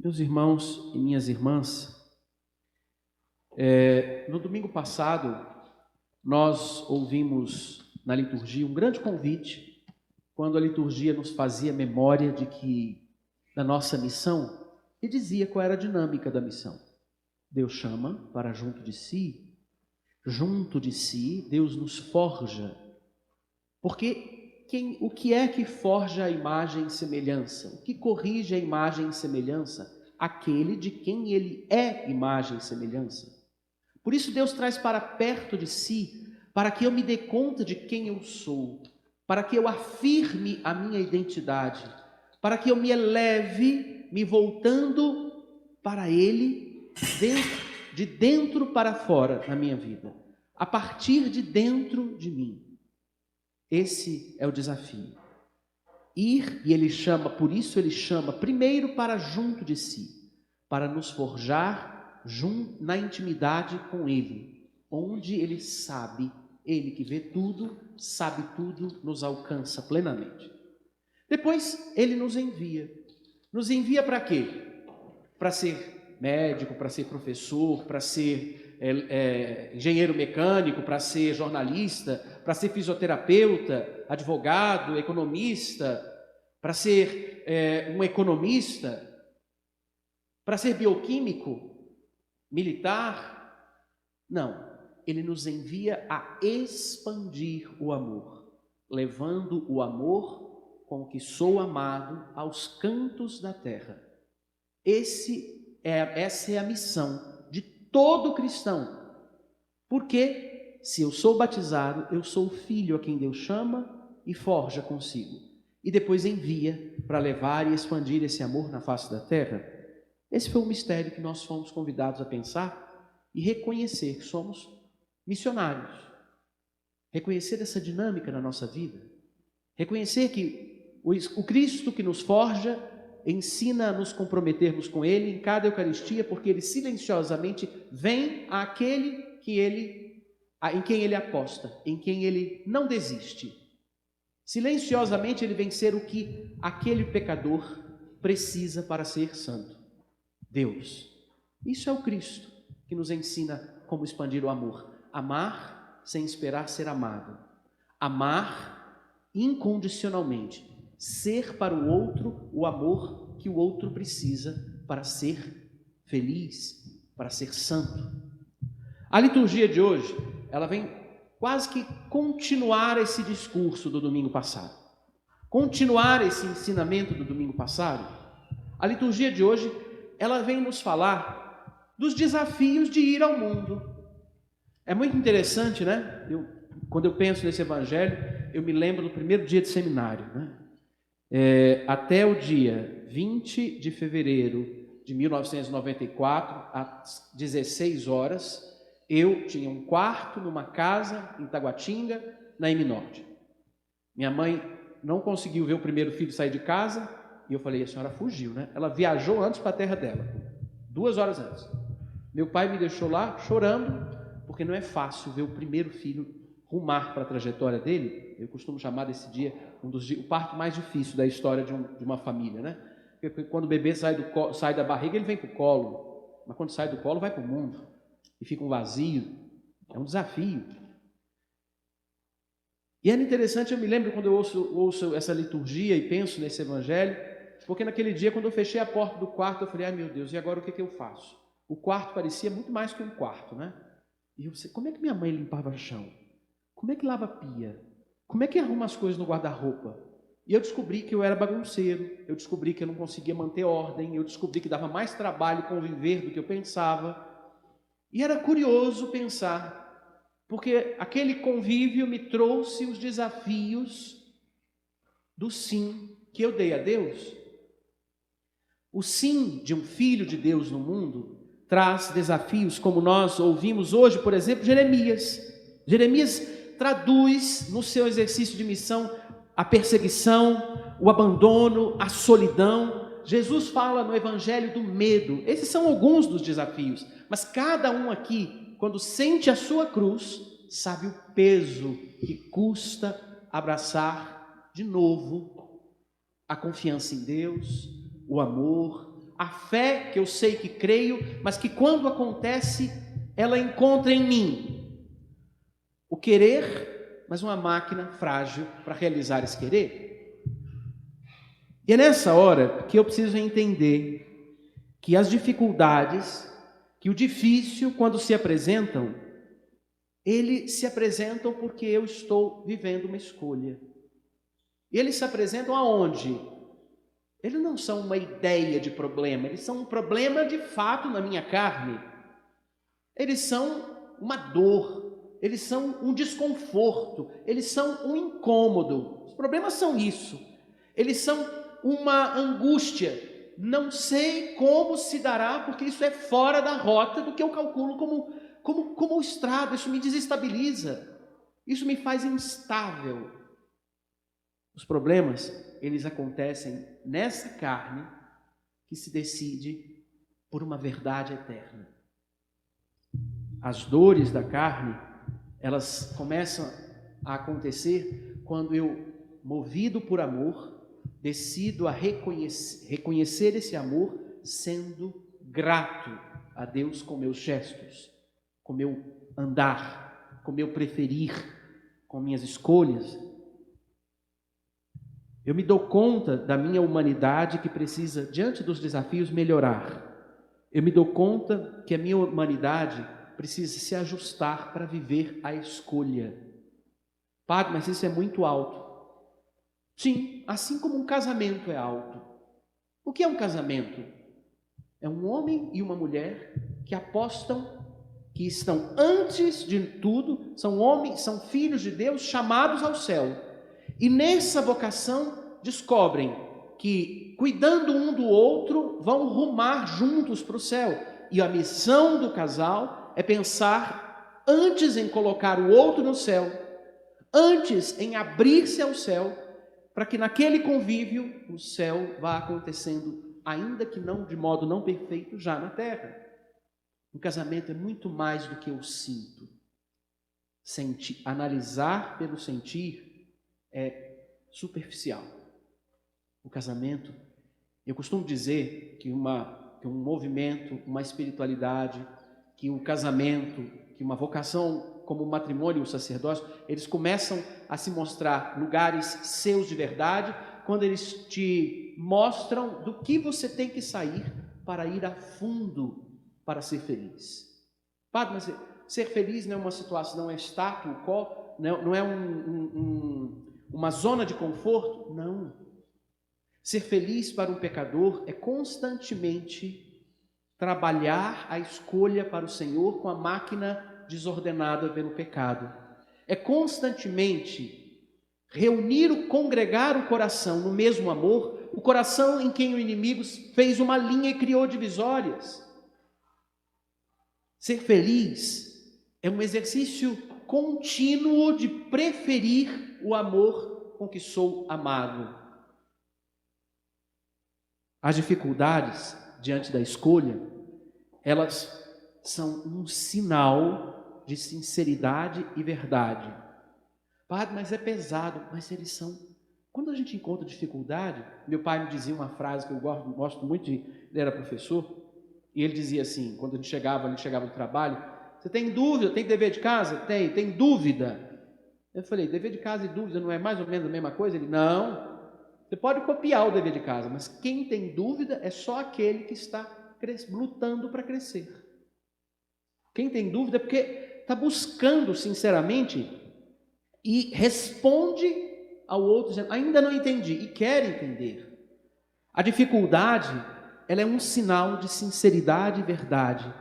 Meus irmãos e minhas irmãs, no domingo passado nós ouvimos na liturgia um grande convite, quando a liturgia nos fazia memória da nossa missão e dizia qual era a dinâmica da missão. Deus chama para junto de si Deus nos forja, porque o que é que forja a imagem e semelhança? O que corrige a imagem e semelhança? Aquele de quem ele é imagem e semelhança. Por isso Deus traz para perto de si, para que eu me dê conta de quem eu sou, para que eu afirme a minha identidade, para que eu me eleve, me voltando para ele, de dentro para fora na minha vida, a partir de dentro de mim. Esse é o desafio. Ir, e ele chama, por isso ele chama primeiro para junto de si, para nos forjar na intimidade com ele, onde ele sabe, ele que vê tudo, sabe tudo, nos alcança plenamente. Depois ele nos envia. Nos envia para quê? Para ser médico, para ser professor, para ser engenheiro mecânico, para ser jornalista, para ser fisioterapeuta, advogado, economista, para ser um economista, para ser bioquímico, militar. Não, ele nos envia a expandir o amor, levando o amor com que sou amado aos cantos da terra. Essa é a missão de todo cristão, porque se eu sou batizado, eu sou o filho a quem Deus chama e forja consigo, e depois envia para levar e expandir esse amor na face da terra. Esse foi um mistério que nós fomos convidados a pensar e reconhecer que somos missionários, reconhecer essa dinâmica na nossa vida, reconhecer que o Cristo que nos forja ensina a nos comprometermos com Ele em cada Eucaristia, porque Ele silenciosamente vem àquele em quem Ele aposta, em quem Ele não desiste. Silenciosamente Ele vem ser o que aquele pecador precisa para ser santo. Deus. Isso é o Cristo que nos ensina como expandir o amor. Amar sem esperar ser amado. Amar incondicionalmente. Ser para o outro o amor que o outro precisa para ser feliz, para ser santo. A liturgia de hoje, ela vem quase que continuar esse discurso do domingo passado. Continuar esse ensinamento do domingo passado. A liturgia de hoje, ela vem nos falar dos desafios de ir ao mundo. É muito interessante, né? Quando eu penso nesse evangelho, eu me lembro do primeiro dia de seminário, né? Até o dia 20 de fevereiro de 1994, às 16 horas, eu tinha um quarto numa casa em Taguatinga, na M-Norte. Minha mãe não conseguiu ver o primeiro filho sair de casa, e eu falei, a senhora fugiu, né? Ela viajou antes para a terra dela, 2 horas antes. Meu pai me deixou lá chorando, porque não é fácil ver o primeiro filho rumar para a trajetória dele. Eu costumo chamar desse dia o parto mais difícil da história de uma família, né? Porque quando o bebê sai da barriga, ele vem para o colo, mas quando sai do colo, vai para o mundo e fica um vazio. É um desafio. E era interessante, eu me lembro quando eu ouço essa liturgia e penso nesse evangelho, porque naquele dia, quando eu fechei a porta do quarto, eu falei, ai meu Deus, e agora o que eu faço? O quarto parecia muito mais que um quarto, né? E eu sei, como é que minha mãe limpava chão? Como é que lava a pia? Como é que arruma as coisas no guarda-roupa? E eu descobri que eu era bagunceiro, eu descobri que eu não conseguia manter ordem, eu descobri que dava mais trabalho conviver do que eu pensava. E era curioso pensar, porque aquele convívio me trouxe os desafios do sim que eu dei a Deus. O sim de um filho de Deus no mundo traz desafios, como nós ouvimos hoje, por exemplo, Jeremias. Jeremias traduz no seu exercício de missão a perseguição, o abandono, a solidão. Jesus fala no evangelho do medo. Esses são alguns dos desafios, mas cada um aqui, quando sente a sua cruz, sabe o peso que custa abraçar de novo a confiança em Deus, o amor, a fé que eu sei que creio, mas que quando acontece, ela encontra em mim o querer, mas uma máquina frágil para realizar esse querer. E é nessa hora que eu preciso entender que as dificuldades, que o difícil, quando se apresentam, eles se apresentam porque eu estou vivendo uma escolha. E eles se apresentam aonde? Eles não são uma ideia de problema, eles são um problema de fato na minha carne. Eles são uma dor, eles são um desconforto, eles são um incômodo. Os problemas são isso. Eles são uma angústia. Não sei como se dará, porque isso é fora da rota do que eu calculo como estrada. Isso me desestabiliza, isso me faz instável. Os problemas, eles acontecem nessa carne que se decide por uma verdade eterna. As dores da carne, elas começam a acontecer quando eu, movido por amor, decido a reconhecer esse amor, sendo grato a Deus com meus gestos, com meu andar, com meu preferir, com minhas escolhas. Eu me dou conta da minha humanidade que precisa, diante dos desafios, melhorar. Eu me dou conta que a minha humanidade precisa se ajustar para viver a escolha. Padre, mas isso é muito alto. Sim, assim como um casamento é alto. O que é um casamento? É um homem e uma mulher que apostam, que estão antes de tudo, são homens, são filhos de Deus chamados ao céu. E nessa vocação descobrem que, cuidando um do outro, vão rumar juntos para o céu. E a missão do casal é pensar antes em colocar o outro no céu, antes em abrir-se ao céu, para que naquele convívio o céu vá acontecendo, ainda que não de modo não perfeito, já na terra. O casamento é muito mais do que eu sinto. Analisar pelo sentir é superficial. O casamento, eu costumo dizer que um movimento, uma espiritualidade, que um casamento, que uma vocação como o matrimônio e o sacerdócio, eles começam a se mostrar lugares seus de verdade, quando eles te mostram do que você tem que sair para ir a fundo para ser feliz. Padre, mas ser feliz não é uma situação, não é status quo, não é uma zona de conforto? Não. Ser feliz para um pecador é constantemente trabalhar a escolha para o Senhor com a máquina desordenada pelo pecado. É constantemente congregar o coração no mesmo amor, o coração em quem o inimigo fez uma linha e criou divisórias. Ser feliz é um exercício contínuo de preferir o amor com que sou amado. As dificuldades diante da escolha, elas são um sinal de sinceridade e verdade. Padre, mas é pesado, mas eles são. Quando a gente encontra dificuldade, meu pai me dizia uma frase que eu gosto muito ele era professor, e ele dizia assim, quando a gente chegava do trabalho: você tem dúvida, tem dever de casa? Tem dúvida? Eu falei: dever de casa e dúvida não é mais ou menos a mesma coisa? Ele: não. Você pode copiar o dever de casa, mas quem tem dúvida é só aquele que está lutando para crescer. Quem tem dúvida é porque está buscando sinceramente e responde ao outro dizendo: ainda não entendi, e quer entender. A dificuldade, ela é um sinal de sinceridade e verdade.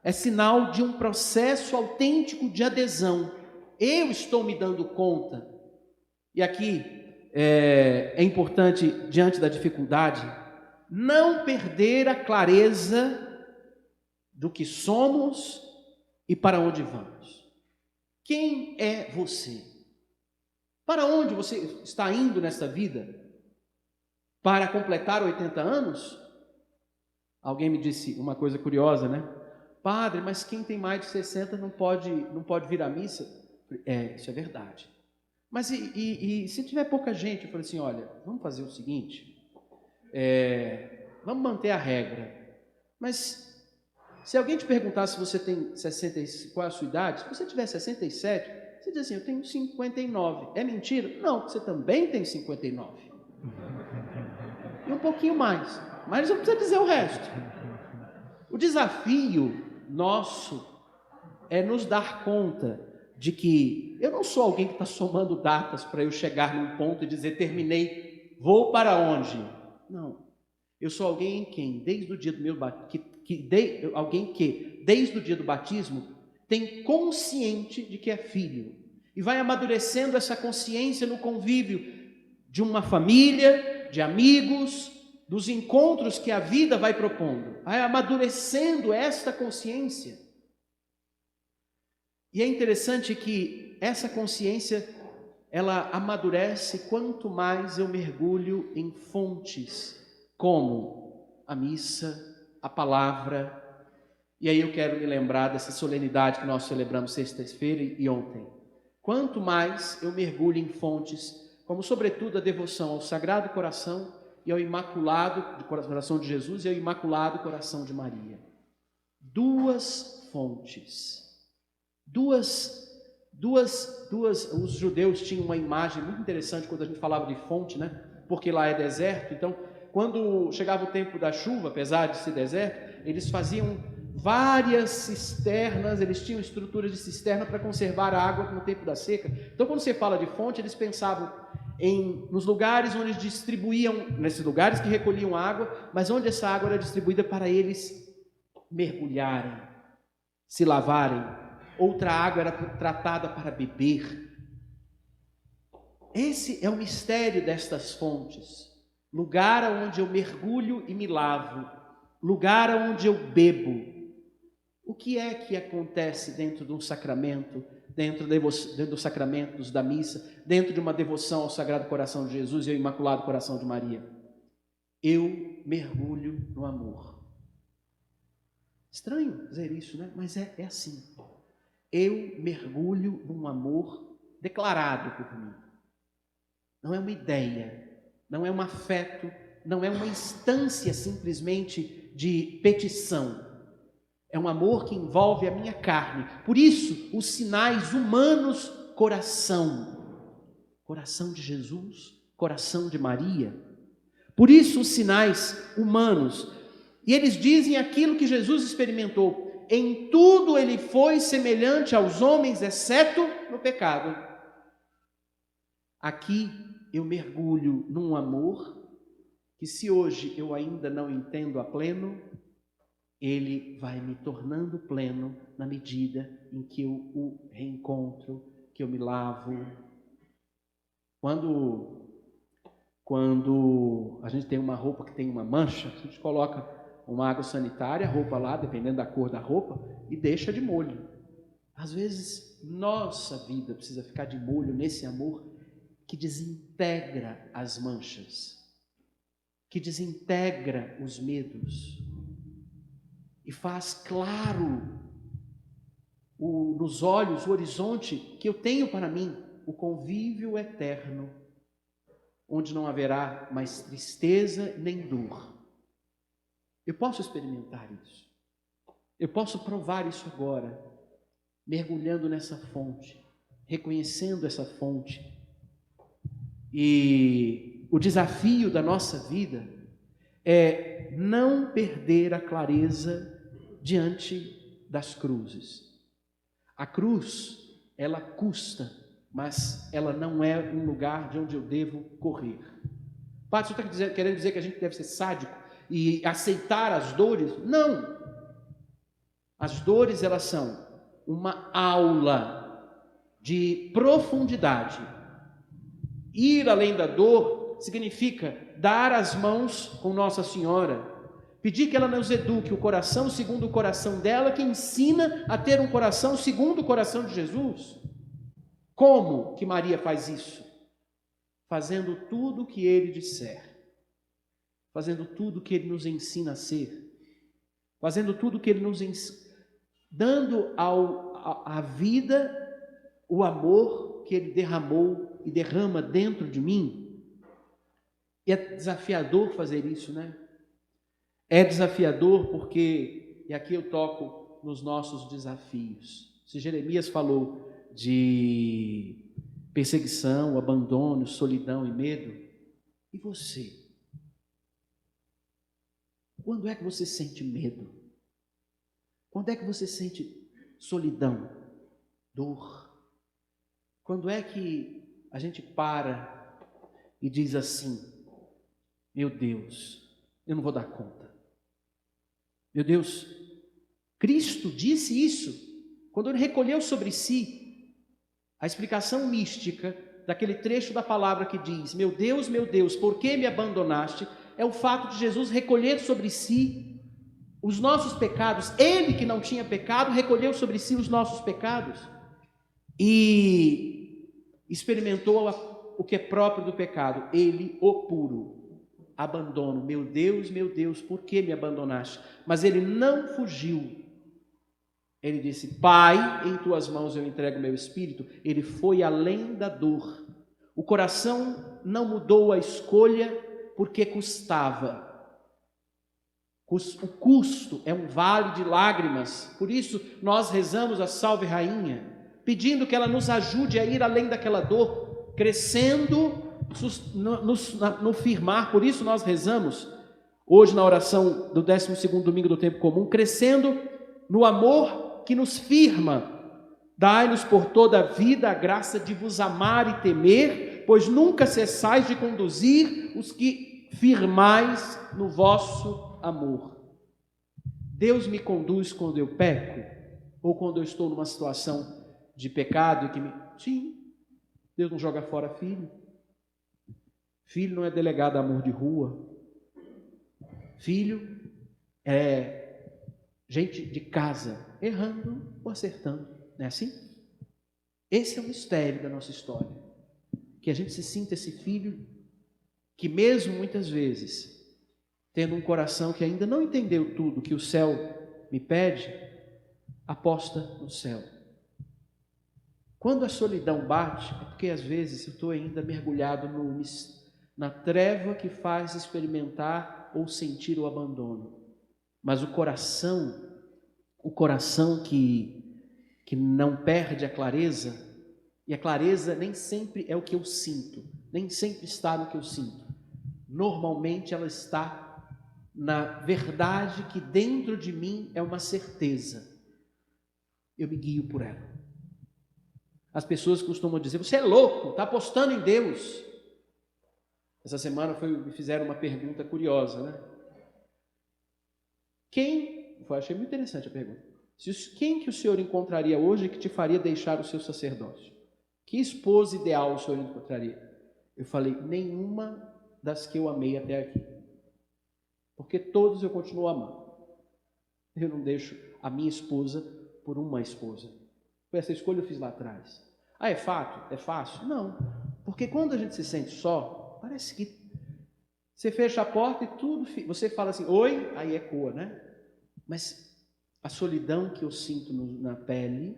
É sinal de um processo autêntico de adesão. Eu estou me dando conta. E aqui é importante, diante da dificuldade, não perder a clareza do que somos e para onde vamos. Quem é você? Para onde você está indo nesta vida? Para completar 80 anos? Alguém me disse uma coisa curiosa, né? Padre, mas quem tem mais de 60 não pode vir à missa? Isso é verdade. Mas e se tiver pouca gente? Eu falei assim: olha, vamos fazer o seguinte, vamos manter a regra. Mas se alguém te perguntar se você tem qual é a sua idade, se você tiver 67, você diz assim, eu tenho 59. É mentira? Não, você também tem 59. E um pouquinho mais. Mas não precisa dizer o resto. O desafio nosso é nos dar conta de que eu não sou alguém que está somando datas para eu chegar num ponto e dizer, terminei, vou para onde? Não. Eu sou alguém em quem, desde o dia do meu alguém que, desde o dia do batismo, tem consciente de que é filho. E vai amadurecendo essa consciência no convívio de uma família, de amigos, dos encontros que a vida vai propondo. Vai amadurecendo esta consciência. E é interessante que essa consciência, ela amadurece quanto mais eu mergulho em fontes, como a missa, a palavra. E aí eu quero me lembrar dessa solenidade que nós celebramos sexta-feira e ontem. Quanto mais eu mergulho em fontes, como sobretudo a devoção ao Sagrado Coração e ao Imaculado Coração de Jesus e ao Imaculado Coração de Maria. Duas fontes. Os judeus tinham uma imagem muito interessante quando a gente falava de fonte, né? Porque lá é deserto, então quando chegava o tempo da chuva, apesar de ser deserto, eles faziam várias cisternas, eles tinham estruturas de cisterna para conservar a água no tempo da seca. Então quando você fala de fonte, eles pensavam nos lugares onde distribuíam, nesses lugares que recolhiam água, mas onde essa água era distribuída para eles mergulharem, se lavarem. Outra água era tratada para beber. Esse é o mistério destas fontes. Lugar onde eu mergulho e me lavo. Lugar onde eu bebo. O que é que acontece dentro de um sacramento, dentro dos sacramentos da missa, dentro de uma devoção ao Sagrado Coração de Jesus e ao Imaculado Coração de Maria? Eu mergulho no amor. Estranho dizer isso, né? Mas é assim. Eu mergulho num amor declarado por mim. Não é uma ideia, não é um afeto, não é uma instância simplesmente de petição. É um amor que envolve a minha carne. Por isso, os sinais humanos, coração de Jesus, coração de Maria. Por isso, os sinais humanos. E eles dizem aquilo que Jesus experimentou. Em tudo ele foi semelhante aos homens, exceto no pecado. Aqui eu mergulho num amor que, se hoje eu ainda não entendo a pleno, ele vai me tornando pleno na medida em que eu o reencontro, que eu me lavo. Quando a gente tem uma roupa que tem uma mancha, a gente coloca uma água sanitária, a roupa lá, dependendo da cor da roupa, e deixa de molho. Às vezes, nossa vida precisa ficar de molho nesse amor que desintegra as manchas, que desintegra os medos e faz claro nos olhos o horizonte que eu tenho para mim, o convívio eterno, onde não haverá mais tristeza nem dor. Eu posso experimentar isso. Eu posso provar isso agora, mergulhando nessa fonte, reconhecendo essa fonte. E o desafio da nossa vida é não perder a clareza diante das cruzes. A cruz, ela custa, mas ela não é um lugar de onde eu devo correr. Padre, você está querendo dizer que a gente deve ser sádico e aceitar as dores? Não. As dores, elas são uma aula de profundidade. Ir além da dor significa dar as mãos com Nossa Senhora, pedir que ela nos eduque o coração segundo o coração dela, que ensina a ter um coração segundo o coração de Jesus. Como que Maria faz isso? Fazendo tudo o que ele disser. Fazendo tudo o que ele nos ensina a ser. Fazendo tudo o que ele nos ensina. Dando à vida o amor que ele derramou e derrama dentro de mim. E é desafiador fazer isso, né? É desafiador porque, e aqui eu toco nos nossos desafios. Se Jeremias falou de perseguição, abandono, solidão e medo, e você? Quando é que você sente medo? Quando é que você sente solidão, dor? Quando é que a gente para e diz assim: meu Deus, eu não vou dar conta. Meu Deus, Cristo disse isso quando ele recolheu sobre si a explicação mística daquele trecho da palavra que diz: meu Deus, por que me abandonaste? É o fato de Jesus recolher sobre si os nossos pecados. Ele que não tinha pecado, recolheu sobre si os nossos pecados e experimentou o que é próprio do pecado. Ele, o puro abandono. Meu Deus, por que me abandonaste? Mas ele não fugiu. Ele disse: Pai, em tuas mãos eu entrego meu espírito. Ele foi além da dor. O coração não mudou a escolha porque custava. O custo é um vale de lágrimas. Por isso nós rezamos a Salve Rainha, pedindo que ela nos ajude a ir além daquela dor, crescendo no firmar. Por isso nós rezamos hoje na oração do 12º domingo do tempo comum, crescendo no amor que nos firma. Dai-nos por toda a vida a graça de vos amar e temer, pois nunca cessais de conduzir os que firmais no vosso amor. Deus me conduz quando eu peco? Ou quando eu estou numa situação de pecado e que me... Sim, Deus não joga fora filho. Filho não é delegado a amor de rua. Filho é gente de casa, errando ou acertando. Não é assim? Esse é o mistério da nossa história. Que a gente se sinta esse filho que mesmo muitas vezes, tendo um coração que ainda não entendeu tudo que o céu me pede, aposta no céu. Quando a solidão bate, é porque às vezes eu estou ainda mergulhado na treva que faz experimentar ou sentir o abandono. Mas o coração que não perde a clareza, e a clareza nem sempre é o que eu sinto, nem sempre está no que eu sinto. Normalmente ela está na verdade que dentro de mim é uma certeza. Eu me guio por ela. As pessoas costumam dizer: você é louco, está apostando em Deus. Essa semana me fizeram uma pergunta curiosa, né? Eu achei muito interessante a pergunta. Quem que o senhor encontraria hoje que te faria deixar o seu sacerdócio? Que esposa ideal o senhor encontraria? Eu falei: nenhuma das que eu amei até aqui. Porque todos eu continuo amando. Eu não deixo a minha esposa por uma esposa. Essa escolha eu fiz lá atrás. Ah, é fato? É fácil? Não. Porque quando a gente se sente só, parece que você fecha a porta e tudo... Você fala assim: oi, aí ecoa, né? Mas a solidão que eu sinto na pele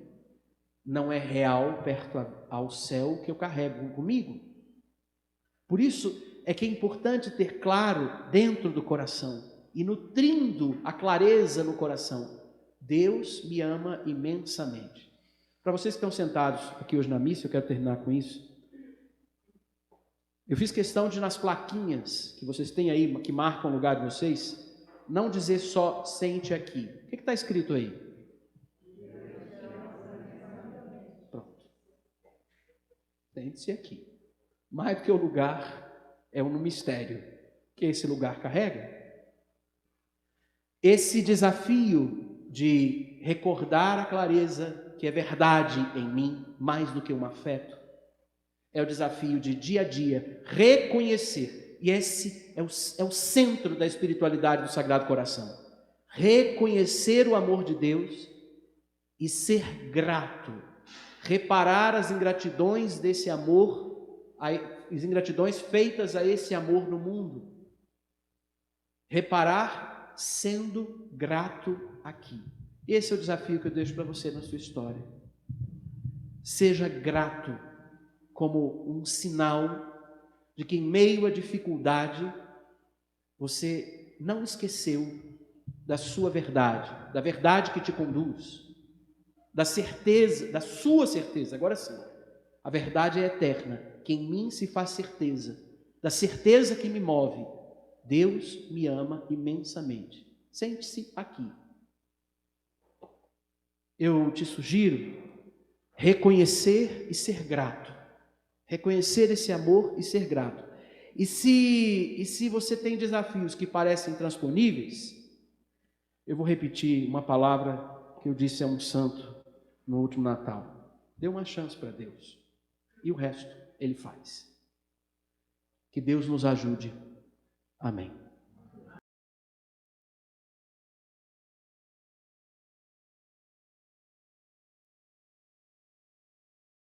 não é real perto ao céu que eu carrego comigo. Por isso é que é importante ter claro dentro do coração e nutrindo a clareza no coração: Deus me ama imensamente. Para vocês que estão sentados aqui hoje na missa, eu quero terminar com isso. Eu fiz questão de, nas plaquinhas que vocês têm aí, que marcam o lugar de vocês, não dizer só sente aqui. O que está escrito aí? Pronto. Sente-se aqui. Mais do que o lugar, é um mistério que esse lugar carrega. Esse desafio de recordar a clareza que é verdade em mim, mais do que um afeto, é o desafio de dia a dia reconhecer. E esse é o centro da espiritualidade do Sagrado Coração. Reconhecer o amor de Deus e ser grato. Reparar as ingratidões desse amor, as ingratidões feitas a esse amor no mundo. Reparar sendo grato aqui. Esse é o desafio que eu deixo para você na sua história. Seja grato como um sinal de que em meio à dificuldade você não esqueceu da sua verdade, da verdade que te conduz, da certeza, da sua certeza, agora sim. A verdade é eterna, que em mim se faz certeza, da certeza que me move. Deus me ama imensamente. Sente-se aqui. Eu te sugiro reconhecer e ser grato. Reconhecer esse amor e ser grato. E se você tem desafios que parecem intransponíveis, eu vou repetir uma palavra que eu disse a um santo no último Natal. Dê uma chance para Deus. E o resto Ele faz. Que Deus nos ajude. Amém.